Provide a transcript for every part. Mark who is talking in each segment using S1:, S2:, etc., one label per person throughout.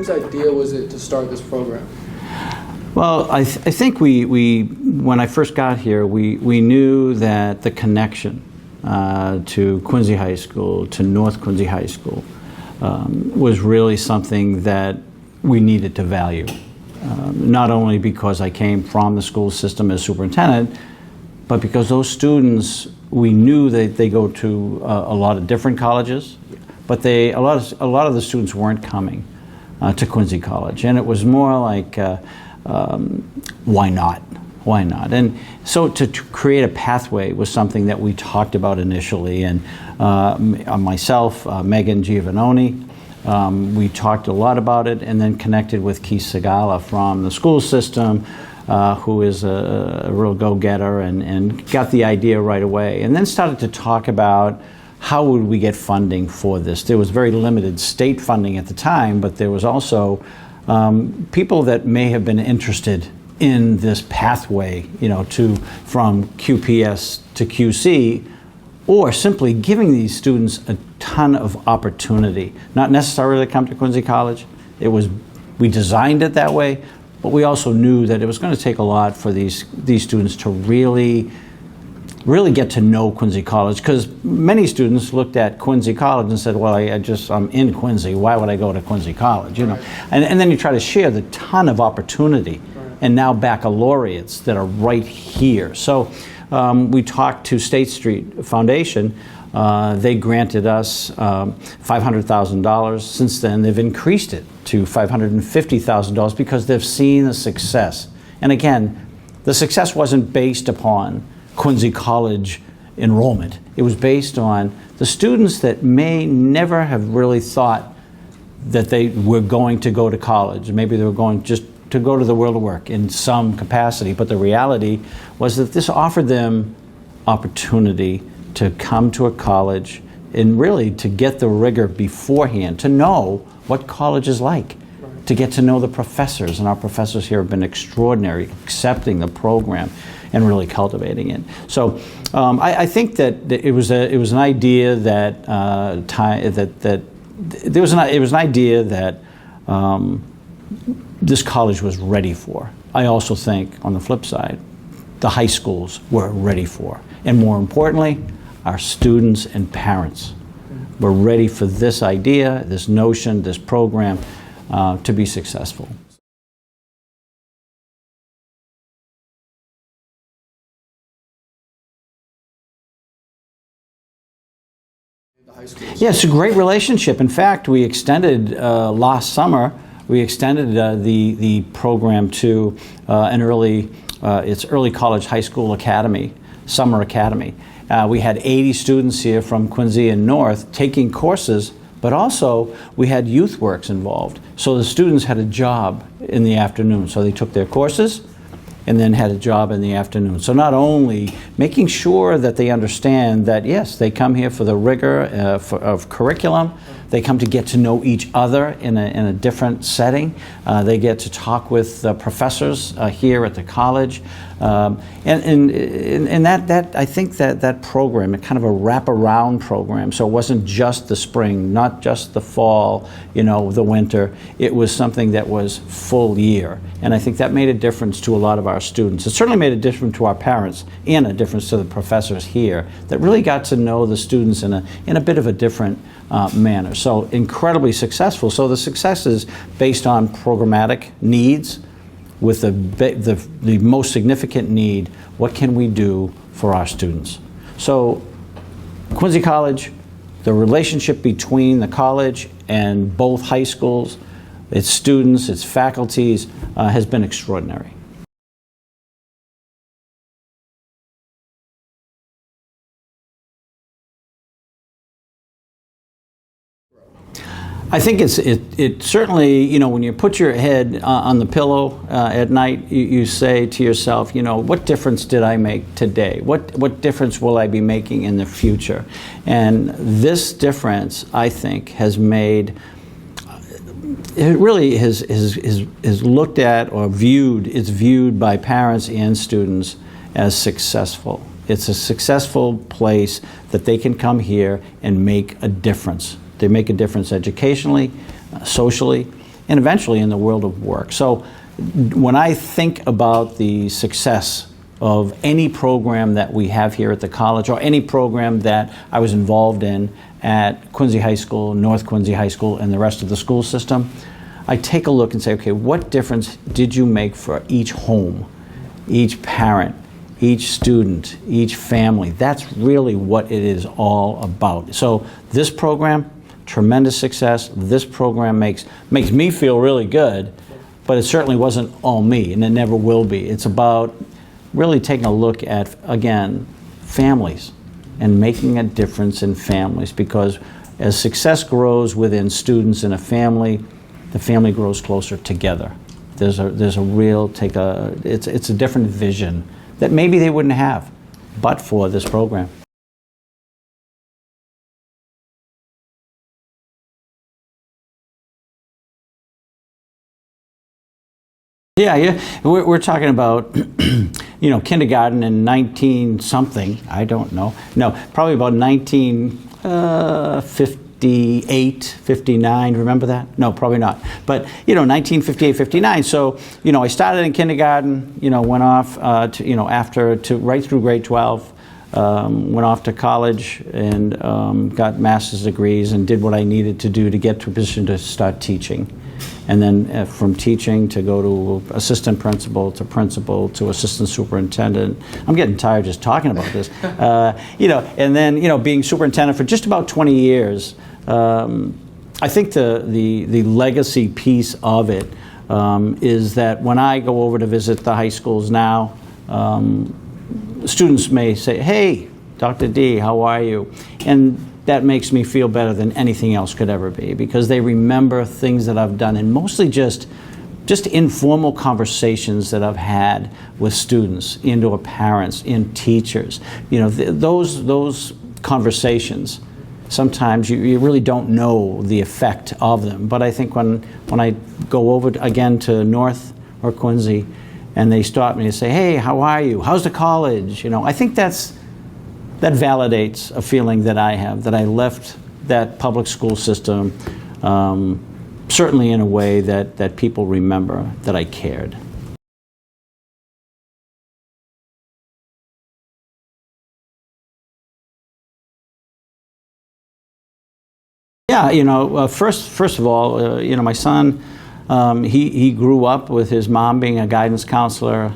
S1: Whose idea was it to start this program?
S2: Well, I think when I first got here, we knew that the connection to Quincy High School, to North Quincy High School, was really something that we needed to value. Not only because I came from the school system as superintendent, but because those students, we knew that they go to a lot of different colleges, but a lot of the students weren't coming to Quincy College, and it was more like, why not? Why not? And so to create a pathway was something that we talked about initially, and myself, Megan Giovannoni, we talked a lot about it, and then connected with Keith Segala from the school system, who is a real go-getter, and got the idea right away, and then started to talk about how would we get funding for this. There was very limited state funding at the time, but there was also people that may have been interested in this pathway, you know, from QPS to QC, or simply giving these students a ton of opportunity. Not necessarily to come to Quincy College. We designed it that way, but we also knew that it was going to take a lot for these students to really get to know Quincy College, because many students looked at Quincy College and said, well, I'm in Quincy, why would I go to Quincy College, you know? And then you try to share the ton of opportunity, and now baccalaureates that are right here. So we talked to State Street Foundation. They granted us $500,000. Since then, they've increased it to $550,000 because they've seen the success. And again, the success wasn't based upon Quincy College enrollment. It was based on the students that may never have really thought that they were going to go to college. Maybe they were going just to go to the world of work in some capacity, but the reality was that this offered them opportunity to come to a college and really to get the rigor beforehand, to know what college is like, to get to know the professors, and our professors here have been extraordinary, accepting the program and really cultivating it. So I think that it was an idea that this college was ready for. I also think, on the flip side, the high schools were ready for, and more importantly, our students and parents were ready for this idea, this notion, this program to be successful. Yeah, it's a great relationship. In fact, we extended last summer. We extended the program to it's Early College High School Academy, Summer Academy. We had 80 students here from Quincy and North taking courses, but also we had YouthWorks involved. So the students had a job in the afternoon. So they took their courses and then had a job in the afternoon. So not only making sure that they understand that, yes, they come here for the rigor of curriculum, they come to get to know each other in a different setting. They get to talk with professors here at the college. And that I think that program, a kind of a wraparound program, so it wasn't just the spring, not just the fall, you know, the winter. It was something that was full year. And I think that made a difference to a lot of our students. It certainly made a difference to our parents and a difference to the professors here that really got to know the students in a bit of a different manner. So incredibly successful. So the success is based on programmatic needs, with the most significant need, what can we do for our students? So Quincy College, the relationship between the college and both high schools, its students, its faculties, has been extraordinary. I think it certainly, you know, when you put your head on the pillow at night, you say to yourself, you know, what difference did I make today? What difference will I be making in the future? And this difference, I think, has made, it really is looked at or viewed, it's viewed by parents and students as successful. It's a successful place that they can come here and make a difference. They make a difference educationally, socially, and eventually in the world of work. So when I think about the success of any program that we have here at the college, or any program that I was involved in at Quincy High School, North Quincy High School, and the rest of the school system, I take a look and say, okay, what difference did you make for each home, each parent, each student, each family? That's really what it is all about. So this program, tremendous success. This program makes me feel really good, but it certainly wasn't all me, and it never will be. It's about really taking a look at, again, families and making a difference in families, because as success grows within students in a family, the family grows closer together. There's a real it's a different vision that maybe they wouldn't have but for this program. Yeah, we're talking about, kindergarten in 19-something, I don't know. No, probably about 1958, 59, remember that? No, probably not. But, 1958, 59. So, I started in kindergarten, went off, right through grade 12. Went off to college and got master's degrees and did what I needed to do to get to a position to start teaching. And then from teaching to go to assistant principal to assistant superintendent. I'm getting tired just talking about this. And then being superintendent for just about 20 years. I think the legacy piece of it is that when I go over to visit the high schools now, students may say, "Hey, Dr. D, how are you?" And that makes me feel better than anything else could ever be, because they remember things that I've done, and mostly just informal conversations that I've had with students, indoor parents, and teachers. Those conversations, sometimes you really don't know the effect of them. But I think when I go over again to North or Quincy, and they stop me and say, "Hey, how are you? How's the college?" I think that validates a feeling that I have, that I left that public school system certainly in a way that people remember that I cared. Yeah, first of all, my son, he grew up with his mom being a guidance counselor,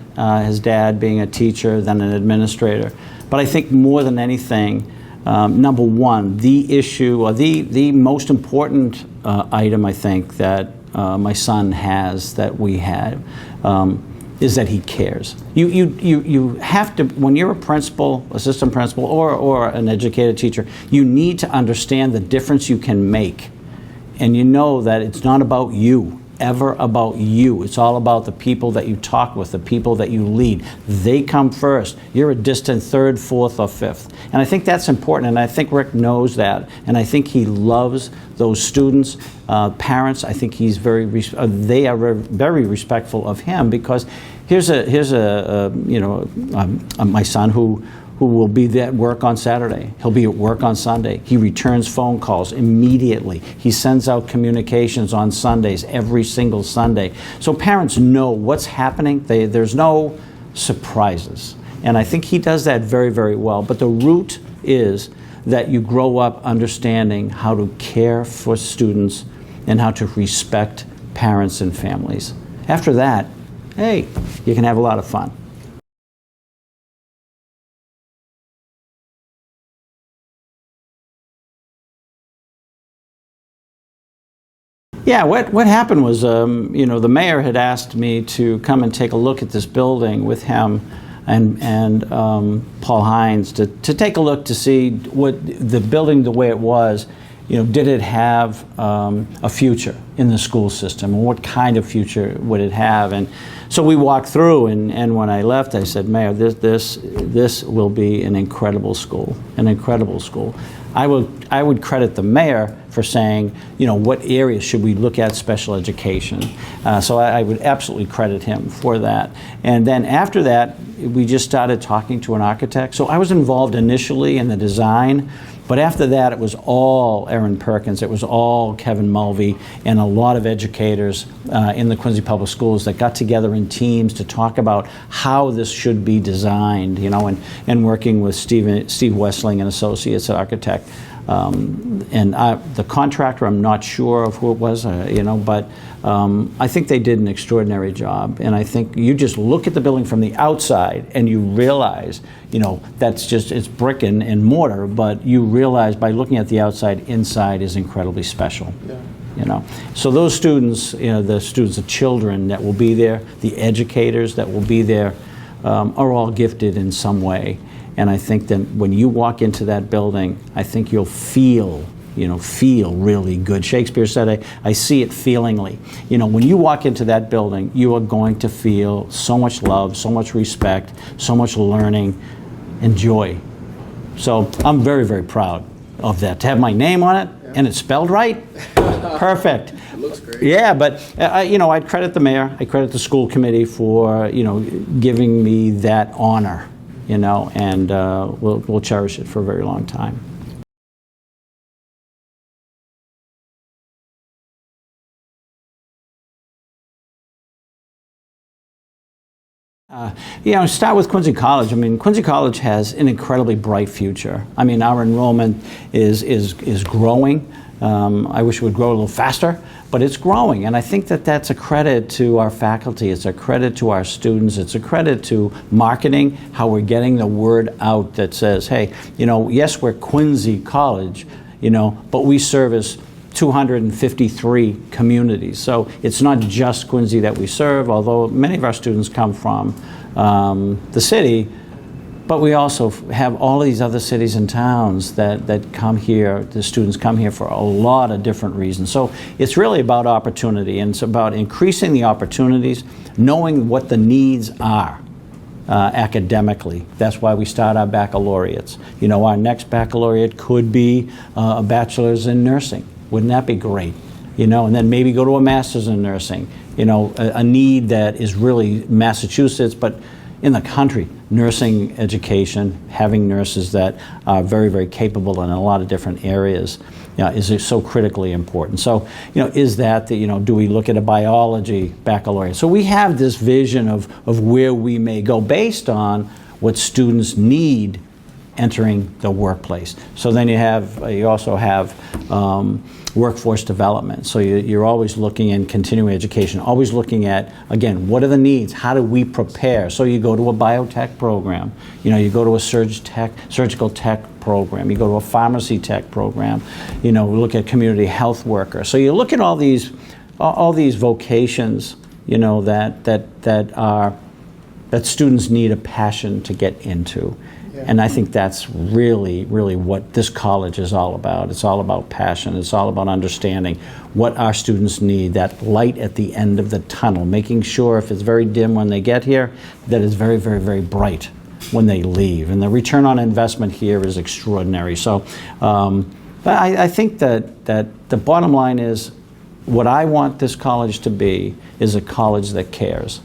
S2: his dad being a teacher, then an administrator. But I think more than anything, number one, the issue, or the most important item I think that my son has, that we have, is that he cares. You have to, when you're a principal, assistant principal, or an educated teacher, you need to understand the difference you can make. And you know that it's not about you, ever about you. It's all about the people that you talk with, the people that you lead. They come first. You're a distant third, fourth, or fifth. And I think that's important, and I think Rick knows that. And I think he loves those students, parents. I think they are very respectful of him, because here's my son who will be at work on Saturday. He'll be at work on Sunday. He returns phone calls immediately. He sends out communications on Sundays, every single Sunday. So parents know what's happening. There's no surprises. And I think he does that very, very well. But the root is that you grow up understanding how to care for students and how to respect parents and families. After that, hey, you can have a lot of fun. Yeah, what happened was, the mayor had asked me to come and take a look at this building with him and Paul Hines to take a look to see what the building, the way it was, did it have a future in the school system, and what kind of future would it have? And so we walked through, and when I left, I said, "Mayor, this will be an incredible school, an incredible school." I would credit the mayor for saying, what areas should we look at special education? So I would absolutely credit him for that. And then after that, we just started talking to an architect. So I was involved initially in the design, But after that, it was all Erin Perkins, it was all Kevin Mulvey, and a lot of educators in the Quincy Public Schools that got together in teams to talk about how this should be designed, you know, and working with Steve Wessling and Associates Architect. And the contractor, I'm not sure of who it was, you know, but I think they did an extraordinary job. And I think you just look at the building from the outside and you realize, you know, that's just, it's brick and mortar, but you realize by looking at the outside, inside is incredibly special. Yeah. You know, so those students, you know, the students, the children that will be there, the educators that will be there, are all gifted in some way. And I think that when you walk into that building, I think you'll feel, you know, feel really good. Shakespeare said, I see it feelingly. You know, when you walk into that building, you are going to feel so much love, so much respect, so much learning and joy. So I'm very, very proud of that. To have my name on it, and it's spelled right, perfect.
S1: It looks great.
S2: Yeah, but you know, I'd credit the mayor, I credit the school committee for, you know, giving me that honor. You know, and we'll cherish it for a very long time. You know, start with Quincy College. I mean, Quincy College has an incredibly bright future. I mean, our enrollment is growing. I wish it would grow a little faster, but it's growing. And I think that that's a credit to our faculty. It's a credit to our students. It's a credit to marketing, how we're getting the word out that says, hey, you know, yes, we're Quincy College, you know, but we service 253 communities. So it's not just Quincy that we serve, although many of our students come from the city. But we also have all these other cities and towns that come here, the students come here for a lot of different reasons. So it's really about opportunity, and it's about increasing the opportunities, knowing what the needs are academically. That's why we start our baccalaureates. You know, our next baccalaureate could be a bachelor's in nursing. Wouldn't that be great? You know, and then maybe go to a master's in nursing. You know, a need that is really Massachusetts, but in the country, nursing education, having nurses that are very, very capable in a lot of different areas, you know, is so critically important. So, you know, is that, you know, do we look at a biology baccalaureate? So we have this vision of where we may go based on what students need entering the workplace. So then you also have workforce development. So you're always looking in continuing education, always looking at, again, what are the needs? How do we prepare? So you go to a biotech program, you know, you go to a surgical tech program, you go to a pharmacy tech program, you know, look at community health worker. So you look at all these vocations, you know, that students need a passion to get into. And I think that's really, really what this college is all about. It's all about passion. It's all about understanding what our students need, that light at the end of the tunnel, making sure if it's very dim when they get here, that it's very, very, very bright when they leave. And the return on investment here is extraordinary. So but I think that the bottom line is what I want this college to be is a college that cares.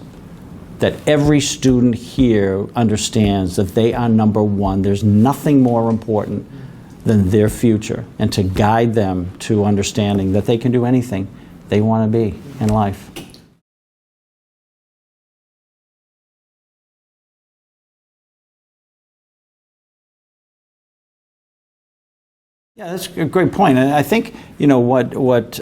S2: That every student here understands that they are number one. There's nothing more important than their future, and to guide them to understanding that they can do anything they want to be in life. Yeah, that's a great point. And I think, you know, what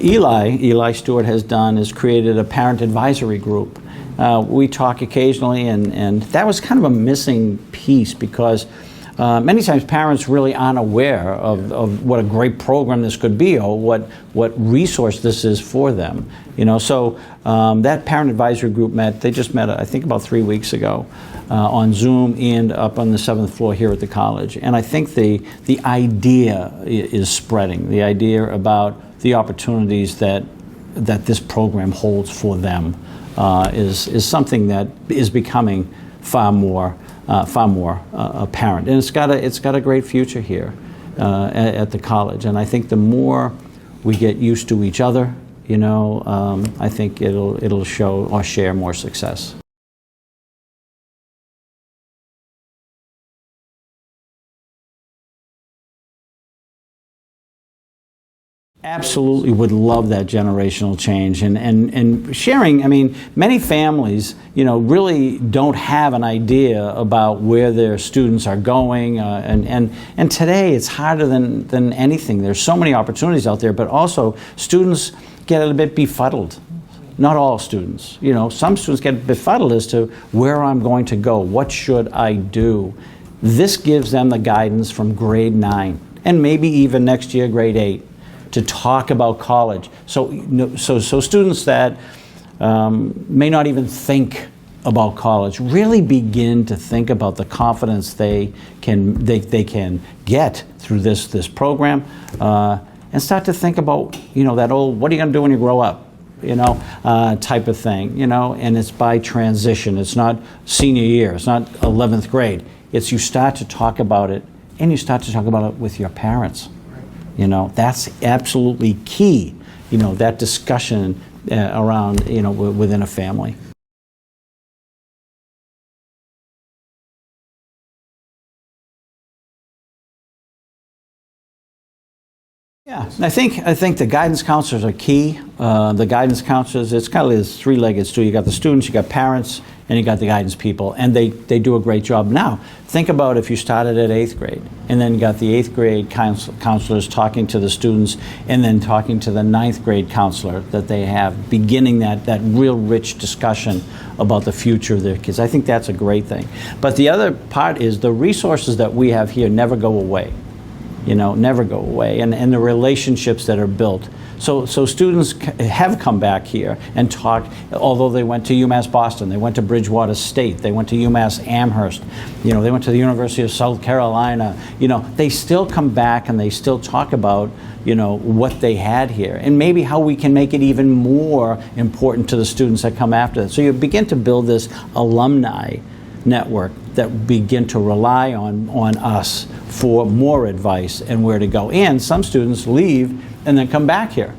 S2: Eli Stewart has done is created a parent advisory group. We talk occasionally, and that was kind of a missing piece because many times parents really aren't aware of what a great program this could be or what resource this is for them. You know, so that parent advisory group they just met, I think about 3 weeks ago on Zoom and up on the 7th floor here at the college. And I think the idea is spreading, the idea about the opportunities that this program holds for them is something that is becoming far more apparent, and it's got a great future here at the college. And I think the more we get used to each other, you know, I think it'll show or share more success. Absolutely would love that generational change and sharing. I mean, many families, really don't have an idea about where their students are going, and today it's harder than anything. There's so many opportunities out there, but also students get a bit befuddled. Not all students, some students get befuddled as to where I'm going to go, what should I do. This gives them the guidance from grade 9 and maybe even next year grade 8. To talk about college. So students that may not even think about college really begin to think about the confidence they can get through this program, and start to think about that old, what are you going to do when you grow up, type of thing, and it's by transition. It's not senior year. It's not 11th grade. It's you start to talk about it, and you start to talk about it with your parents. That's absolutely key, that discussion around, within a family. Yeah, I think the guidance counselors are key. The guidance counselors, it's kind of this three-legged stool. You got the students, you got parents, and you got the guidance people, and they do a great job. Now, think about if you started at 8th grade, and then you got the 8th grade counselors talking to the students, and then talking to the 9th grade counselor that they have, beginning that real rich discussion about the future of their kids. I think that's a great thing. But the other part is the resources that we have here never go away. Never go away, and the relationships that are built. So students have come back here and talked, although they went to UMass Boston, they went to Bridgewater State, they went to UMass Amherst, they went to the University of South Carolina, they still come back and they still talk about, what they had here, and maybe how we can make it even more important to the students that come after that. So you begin to build this alumni network that begin to rely on us for more advice and where to go. And some students leave and then come back here,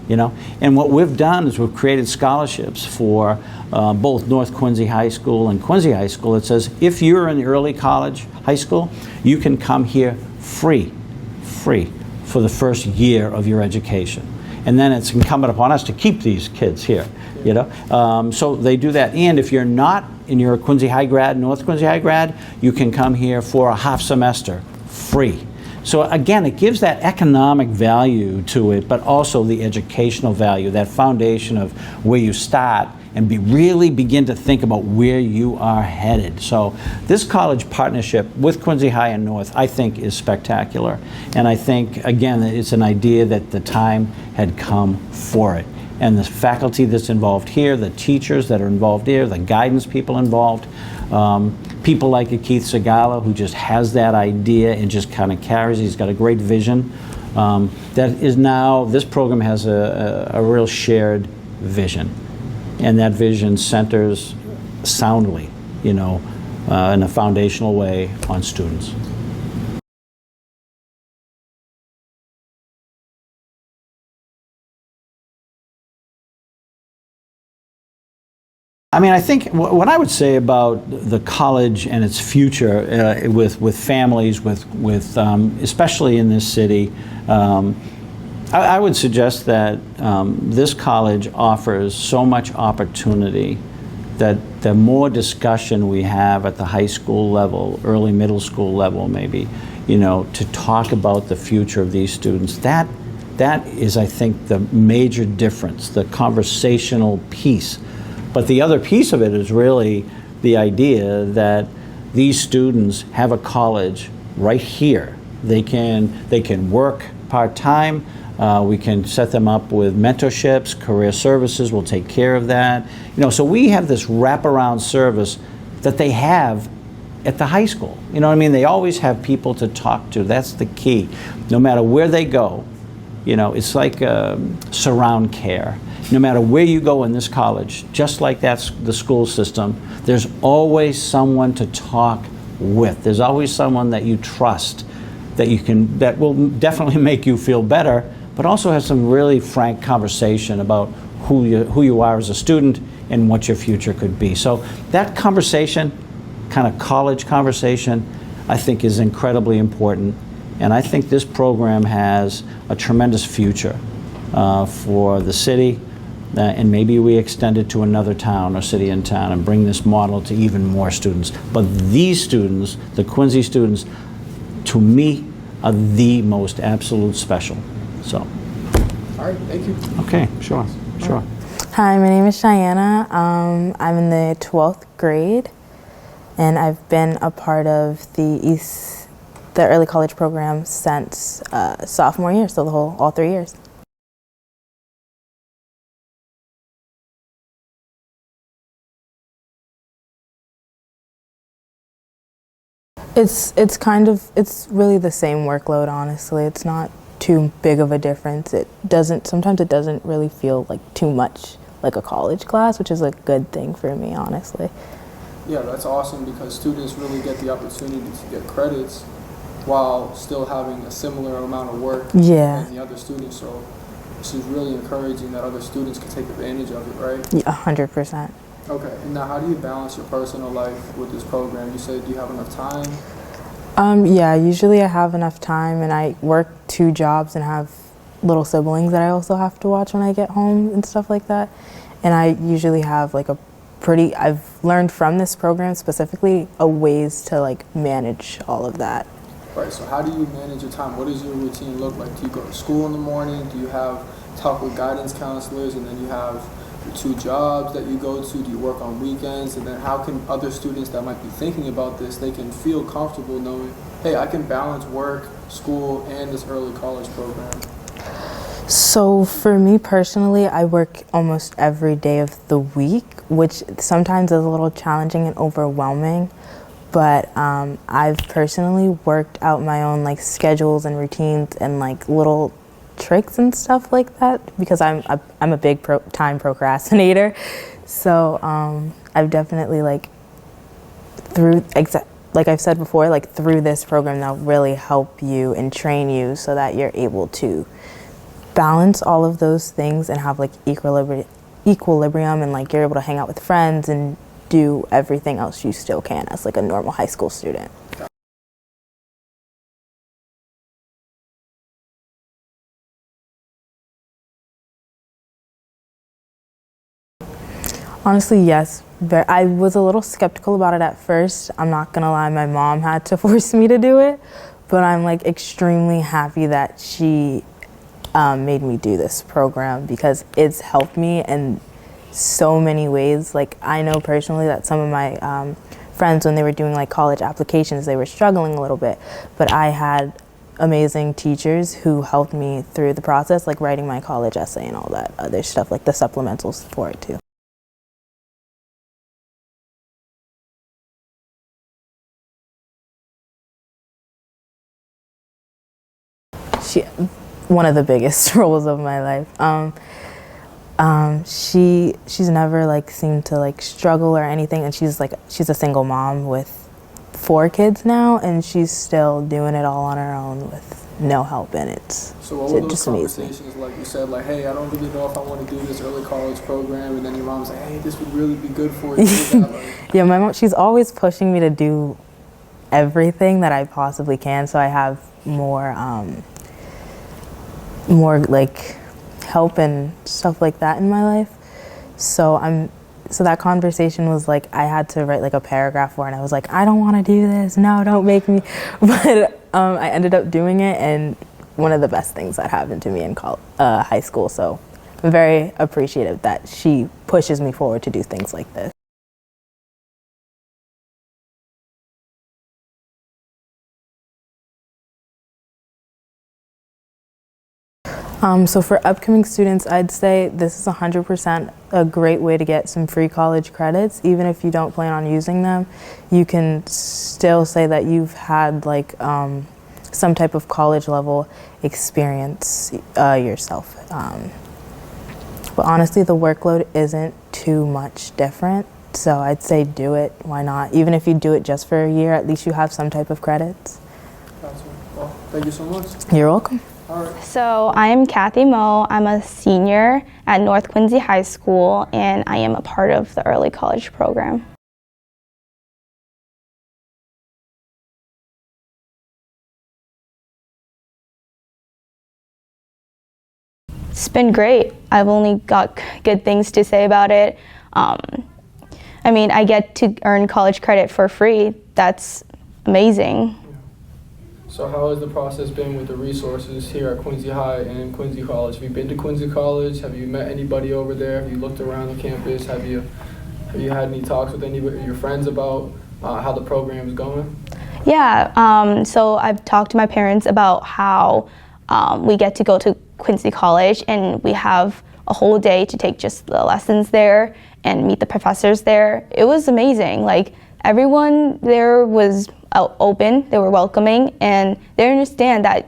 S2: And what we've done is we've created scholarships for both North Quincy High School and Quincy High School. It says if you're in the early college, high school, you can come here free for the first year of your education. And then it's incumbent upon us to keep these kids here, So they do that. And if you're not in your Quincy High grad, North Quincy High grad, you can come here for a half semester, free. So again, it gives that economic value to it, but also the educational value, that foundation of where you start and really begin to think about where you are headed. So this college partnership with Quincy High and North, I think, is spectacular. And I think, again, it's an idea that the time had come for it. And the faculty that's involved here, the teachers that are involved here, the guidance people involved, people like Keith Segala, who just has that idea and just kind of carries. He's got a great vision. That is now, this program has a real shared vision. And that vision centers soundly, in a foundational way on students. I mean, I think what I would say about the college and its future with families, with especially in this city, I would suggest that this college offers so much opportunity that the more discussion we have at the high school level, early middle school level maybe, to talk about the future of these students, that is, I think, the major difference, the conversational piece. But the other piece of it is really the idea that these students have a college right here. They can work part-time. We can set them up with mentorships, career services will take care of that. So we have this wraparound service that they have at the high school. You know what I mean? They always have people to talk to. That's the key. No matter where they go, it's like surround care. No matter where you go in this college, just like that's the school system, there's always someone to talk with. There's always someone that you trust, that will definitely make you feel better, but also have some really frank conversation about who you are as a student and what your future could be. So that conversation, kind of college conversation, I think is incredibly important. And I think this program has a tremendous future for the city, and maybe we extend it to another town or city in town and bring this model to even more students. But these students, the Quincy students, to me, are the most absolute special. So.
S1: All right, thank you.
S2: Okay, sure.
S3: Hi, my name is Cheyenne. I'm in the 12th grade, and I've been a part of the early college program since sophomore year, so all 3 years. It's really the same workload, honestly. It's not too big of a difference. Sometimes it doesn't really feel like too much like a college class, which is a good thing for me, honestly.
S1: Yeah, that's awesome because students really get the opportunity to get credits while still having a similar amount of work
S3: Yeah.
S1: as the other students. So this is really encouraging that other students can take advantage of it, right?
S3: Yeah, 100%.
S1: Okay, and now how do you balance your personal life with this program? You said you have enough time?
S3: Yeah, usually I have enough time, and I work 2 jobs and have little siblings that I also have to watch when I get home and stuff like that. And I usually have like I've learned from this program specifically ways to like manage all of that.
S1: Right, so how do you manage your time? What does your routine look like? Do you go to school in the morning? Do you have talk with guidance counselors, and then you have your 2 jobs that you go to? Do you work on weekends? And then how can other students that might be thinking about this, they can feel comfortable knowing, hey, I can balance work, school, and this early college program?
S3: So for me personally, I work almost every day of the week, which sometimes is a little challenging and overwhelming. But I've personally worked out my own like schedules and routines and like little tricks and stuff like that because I'm a big time procrastinator. So I've definitely like like I've said before, like through this program, they'll really help you and train you so that you're able to balance all of those things and have like equilibrium, and like you're able to hang out with friends and do everything else you still can as like a normal high school student. Honestly, yes. I was a little skeptical about it at first. I'm not gonna lie, my mom had to force me to do it, but I'm like extremely happy that she made me do this program because it's helped me in so many ways. Like I know personally that some of my friends, when they were doing like college applications, they were struggling a little bit, but I had amazing teachers who helped me through the process, like writing my college essay and all that other stuff, like the supplementals for it too. One of the biggest roles of my life. She's never like seemed to like struggle or anything, and she's a single mom with 4 kids now, and she's still doing it all on her own with no help, and
S1: So what were those
S3: just amazes me.
S1: conversations like? You said like, hey, I don't really know if I want to do this early college program, and then your mom's like, hey, this would really be good for you.
S3: Yeah, my mom, she's always pushing me to do everything that I possibly can, so I have more like help and stuff like that in my life. So that conversation was like, I had to write like a paragraph for it, and I was like, I don't want to do this, no, don't make me. But I ended up doing it, and one of the best things that happened to me in high school. So I'm very appreciative that she pushes me forward to do things like this. So for upcoming students, I'd say this is 100% a great way to get some free college credits. Even if you don't plan on using them, you can still say that you've had like some type of college level experience yourself. But honestly, the workload isn't too much different. So I'd say do it. Why not? Even if you do it just for a year, at least you have some type of credits.
S1: Gotcha. Well, thank you so much.
S3: You're welcome.
S1: All right.
S4: So I'm Kathy Moe. I'm a senior at North Quincy High School, and I am a part of the early college program. It's been great. I've only got good things to say about it. I mean, I get to earn college credit for free. That's amazing.
S1: So how has the process been with the resources here at Quincy High and Quincy College? Have you been to Quincy College? Have you met anybody over there? Have you looked around the campus? Have you had any talks with any of your friends about how the program is going?
S4: Yeah, so I've talked to my parents about how we get to go to Quincy College and we have a whole day to take just the lessons there and meet the professors there. It was amazing. Like, everyone there was open, they were welcoming, and they understand that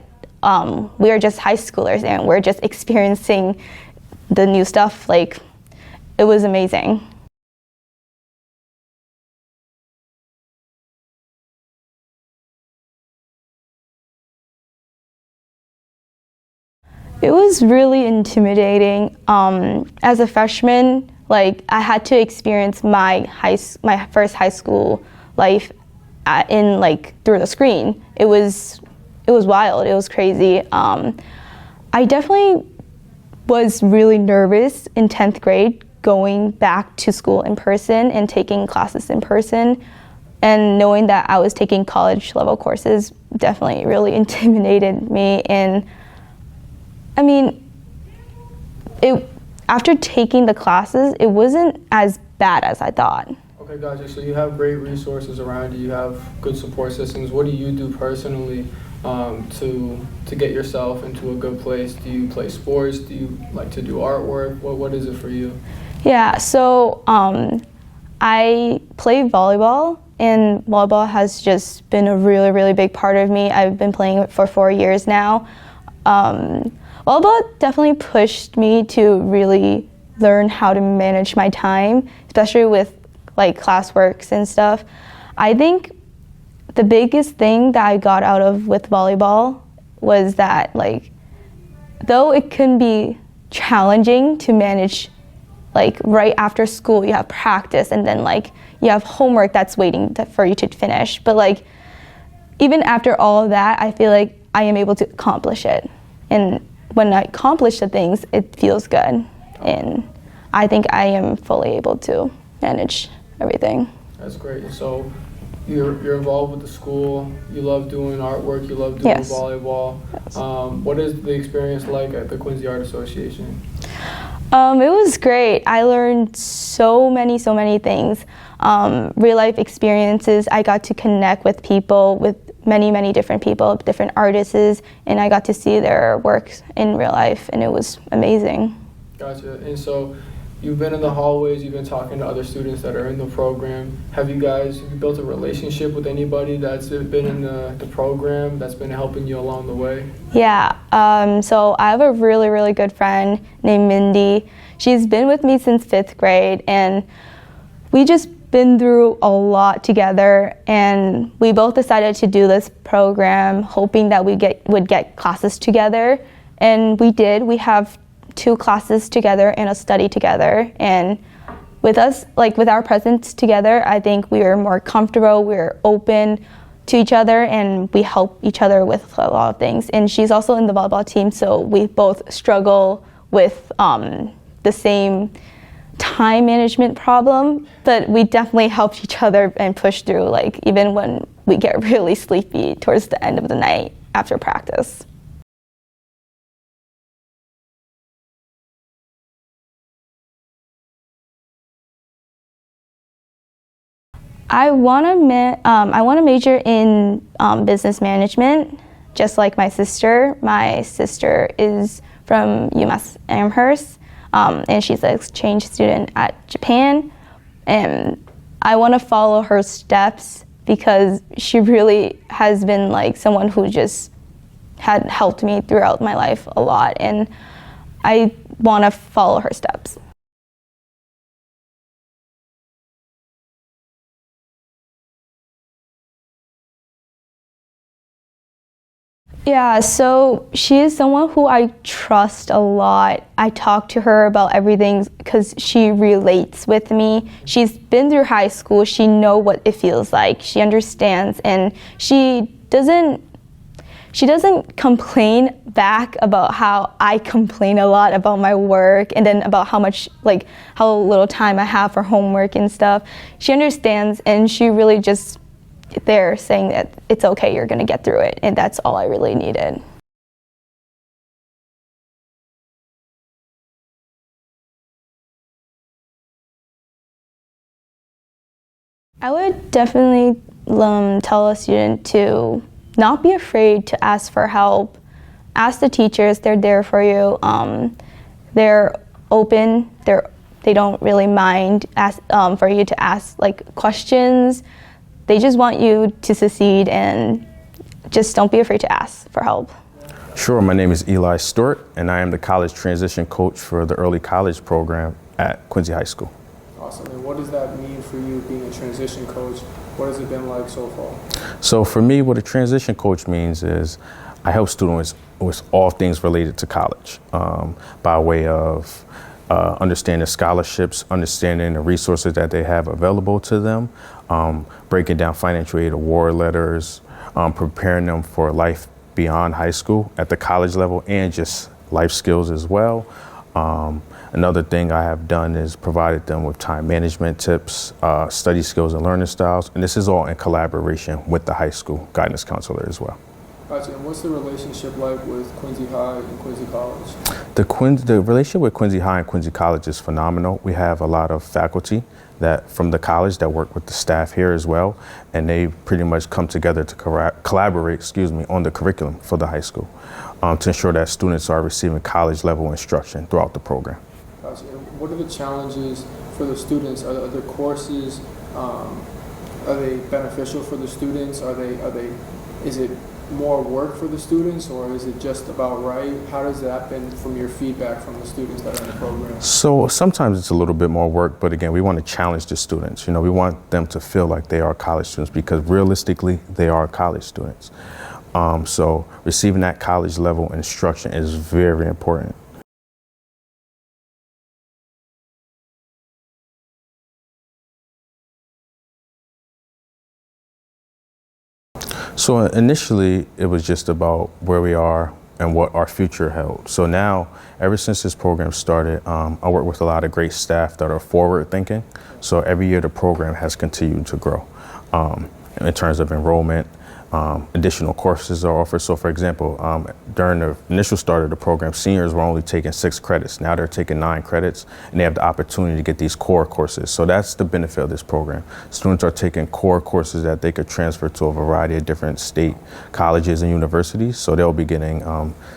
S4: we are just high schoolers and we're just experiencing the new stuff. Like, it was amazing. It was really intimidating. As a freshman, like, I had to experience my first high school life through the screen. It was wild. It was crazy. I definitely was really nervous in 10th grade going back to school in person and taking classes in person, and knowing that I was taking college level courses definitely really intimidated me. And I mean, after taking the classes, it wasn't as bad as I thought.
S1: Okay, gotcha. So you have great resources around you. You have good support systems. What do you do personally to get yourself into a good place? Do you play sports? Do you like to do artwork? What is it for you?
S4: Yeah, so I play volleyball, and volleyball has just been a really, really big part of me. I've been playing it for 4 years now. Volleyball definitely pushed me to really learn how to manage my time, especially with like classworks and stuff. I think the biggest thing that I got out of with volleyball was that, like, though it can be challenging to manage, like, right after school you have practice and then like you have homework that's waiting for you to finish, but like even after all of that, I feel like I am able to accomplish it. And when I accomplish the things, it feels good. And I think I am fully able to manage everything.
S1: That's great. So you're involved with the school. You love doing artwork. You love doing volleyball.
S4: Yes.
S1: What is the experience like at the Quincy Art Association?
S4: It was great. I learned so many things. Real life experiences. I got to connect with people, with many different people, different artists, and I got to see their work in real life, and it was amazing.
S1: Gotcha. And so you've been in the hallways, you've been talking to other students that are in the program. Have you built a relationship with anybody that's been in the program that's been helping you along the way? Yeah. So I have a really good friend named Mindy. She's been with me since 5th grade, and we just been through a lot together, and we both decided to do this program hoping that we would get classes together, and we did. We have 2 classes together and a study together, and with us, like with our presence together, I think we are more comfortable, we're open to each other, and we help each other with a lot of things. And she's also in the volleyball team, so we both struggle with the same time management problem, but we definitely helped each other and push through, like even when we get really sleepy towards the end of the night after practice. I want to major in business management, just like my sister. My sister is from UMass Amherst, and she's an exchange student at Japan. And I want to follow her steps because she really has been like someone who just had helped me throughout my life a lot, and I want to follow her steps. Yeah, so she is someone who I trust a lot. I talk to her about everything because she relates with me. She's been through high school. She knows what it feels like. She understands, and she
S4: she doesn't complain back about how I complain a lot about my work and then about how little time I have for homework and stuff. She understands, and she really just there saying that it's okay, you're gonna get through it, and that's all I really needed. I would definitely tell a student to not be afraid to ask for help. Ask the teachers, they're there for you. They're open, they don't really mind for you to ask questions. They just want you to succeed, and just don't be afraid to ask for help.
S5: Sure, my name is Eli Stewart, and I am the college transition coach for the early college program at Quincy High School.
S1: Awesome. And what does that mean for you being a transition coach? What has it been like so far?
S5: So for me, what a transition coach means is I help students with all things related to college by way of understanding scholarships, understanding the resources that they have available to them, breaking down financial aid award letters, preparing them for life beyond high school at the college level, and just life skills as well. Another thing I have done is provided them with time management tips, study skills and learning styles, and this is all in collaboration with the high school guidance counselor as well.
S1: Gotcha. And what's the relationship like with Quincy High and Quincy College?
S5: The relationship with Quincy High and Quincy College is phenomenal. We have a lot of faculty from the college that work with the staff here as well, and they pretty much come together to collaborate on the curriculum for the high school to ensure that students are receiving college level instruction throughout the program.
S1: Gotcha. And what are the challenges for the students? Are the courses, are they beneficial for the students? Is it more work for the students, or is it just about right? How does that been from your feedback from the students that are in the program? So
S5: sometimes it's a little bit more work, but again, we want to challenge the students. We want them to feel like they are college students, because realistically, they are college students. So receiving that college level instruction is very important. So initially, it was just about where we are and what our future held. So now, ever since this program started, I work with a lot of great staff that are forward thinking. So every year the program has continued to grow in terms of enrollment. Additional courses are offered. So for example, during the initial start of the program, seniors were only taking 6 credits. Now they're taking 9 credits, and they have the opportunity to get these core courses. So that's the benefit of this program. Students are taking core courses that they could transfer to a variety of different state colleges and universities. So they'll be getting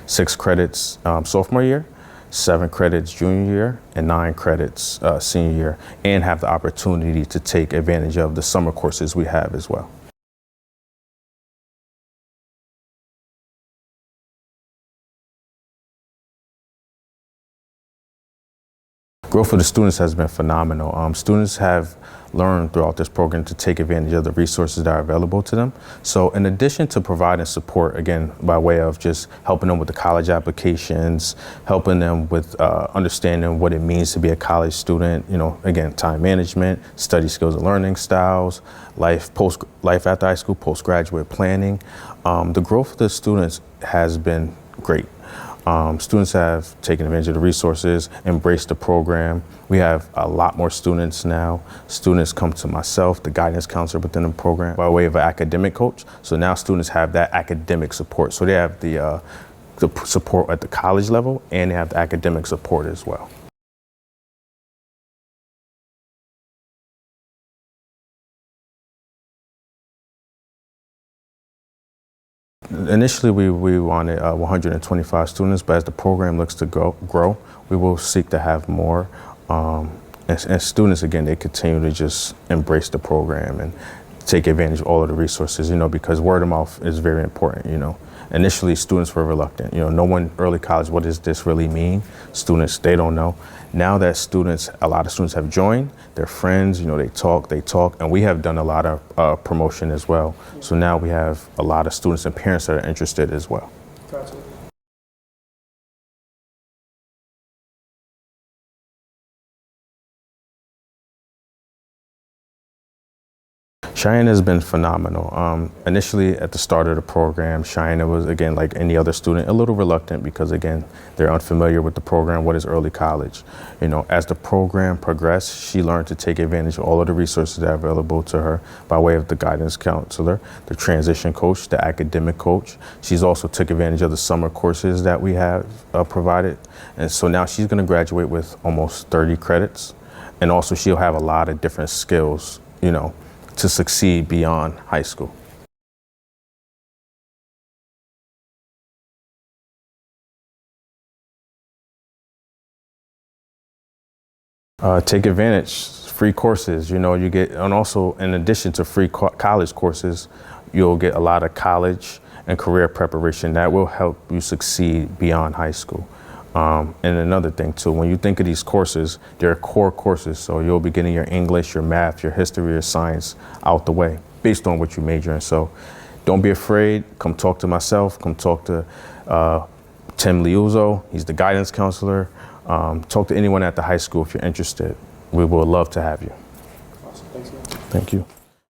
S5: 6 credits sophomore year, 7 credits junior year, and 9 credits senior year, and have the opportunity to take advantage of the summer courses we have as well. Growth for the students has been phenomenal. Students have learned throughout this program to take advantage of the resources that are available to them. So in addition to providing support, again, by way of just helping them with the college applications, helping them with understanding what it means to be a college student, again, time management, study skills and learning styles, life after high school, postgraduate planning, the growth of the students has been great. Students have taken advantage of the resources, embraced the program. We have a lot more students now. Students come to myself, the guidance counselor within the program, by way of an academic coach. So now students have that academic support. So they have the support at the college level, and they have the academic support as well. Initially, we wanted 125 students, but as the program looks to grow, we will seek to have more. And students, again, they continue to just embrace the program and take advantage of all of the resources, because word of mouth is very important, Initially, students were reluctant. No one early college, what does this really mean? Students, they don't know. Now that a lot of students have joined, their friends, they talk, and we have done a lot of promotion as well. So now we have a lot of students and parents that are interested as well.
S1: Gotcha.
S5: Cheyenne has been phenomenal. Initially, at the start of the program, Cheyenne was, again, like any other student, a little reluctant because, again, they're unfamiliar with the program, what is early college. You know, as the program progressed, she learned to take advantage of all of the resources that are available to her by way of the guidance counselor, the transition coach, the academic coach. She's also took advantage of the summer courses that we have provided. And so now she's going to graduate with almost 30 credits. And also she'll have a lot of different skills, you know, to succeed beyond high school. Take advantage, free courses, you know, you get, and also in addition to free college courses, you'll get a lot of college and career preparation that will help you succeed beyond high school. And another thing too, when you think of these courses, they're core courses, so you'll be getting your English, your math, your history, your science out the way based on what you major in. So don't be afraid, come talk to myself, come talk to Tim Liuzzo, he's the guidance counselor. Talk to anyone at the high school if you're interested. We would love to have you.
S1: Awesome. Thanks, man.
S5: Thank you.